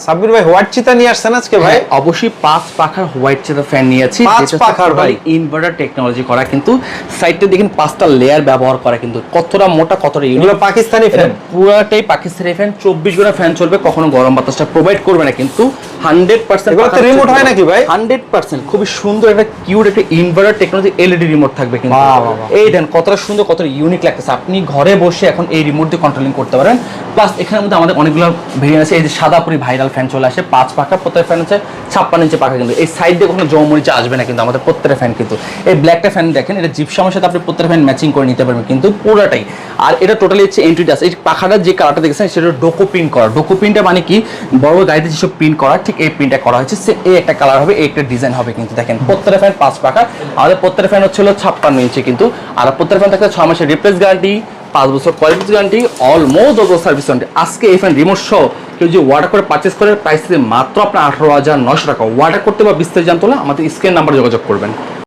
সাব্বির ভাই হোয়াইট চিতা নিয়ে আসছেন আজকে ভাই? অবশ্যই 5 পাখার হোয়াইট চিতা ফ্যান নিয়েছি, 5 পাখার ভাই, ইনভার্টার টেকনোলজি করা, কিন্তু সাইডে দেখেন 5টা লেয়ার ব্যবহার করা, কিন্তু কতটা মোটা কতটা ইউনিক। পাকিস্তানি ফ্যান, পুরাটাই পাকিস্তানি ফ্যান, 24 ঘন্টা ফ্যান চলবে, কখনো গরম বাতাসটা প্রোভাইড করবে না, কিন্তু 100% এগুলো তো রিমোট হয় নাকি ভাই? 100% খুবই সুন্দর একটা কিউট একটা ইনভার্টার টেকনোলজি এলইডি রিমোট থাকবে কিন্তু। এই দেন কতটা সুন্দর কতটা ইউনিক লাগতেছে, আপনি ঘরে বসে এখন এই রিমোট দিয়ে কন্ট্রোলিং করতে পারেন। প্লাস এখানের মধ্যে আমাদের অনেকগুলো ভেরিয়েন্ট আছে, এই যে সাদাপুরি ভাইরাল ফ্যান চলে আসে, 5 পাখা, প্রত্যেক ফ্যান আছে 56 ইঞ্চি পাখা, কিন্তু এই সাইড দিয়ে কোনো জমমরিচা আসবে না কিন্তু আমাদের প্রত্যেকটা ফ্যান। কিন্তু এই ব্ল্যাকটা ফ্যান দেখেন, এটা জিপসামের সাথে আপনি প্রত্যেকটা ফ্যান ম্যাচিং করে নিতে পারবেন কিন্তু পুরোটাই। আর এটা টোটালি হচ্ছে এন্ট্রিটাস, এই পাখাটা যে কালারটা দেখেছেন সেটা ডোকো প্রিন্ট করা। ডোকো প্রিন্টটা মানে কি, বড় বড় গাড়িতে যেসব প্রিন্ট করা ঠিক এই প্রিন্টটা করা হয়েছে, এই একটা কালার হবে, এই একটা ডিজাইন হবে কিন্তু। দেখেন প্রত্যেকটা ফ্যান 5 পাখা, আমাদের প্রত্যেকটা ফ্যান হচ্ছে 56 ইঞ্চি কিন্তু। আর প্রত্যেকটা ফ্যান থাকে 6 মাসের রিপ্লেস গ্যারান্টি, 5 বছর quality guarantee, almost service warranty. আজকে এই ফ্যান রিমোট সহ কেউ যদি অর্ডার করে পারচেস করে, প্রাইস মাত্র আপনার 18,900 টাকা। অর্ডার করতে বা বিস্তারিত জানতে হলে আমাদের স্ক্রিন নাম্বারে যোগাযোগ করবেন।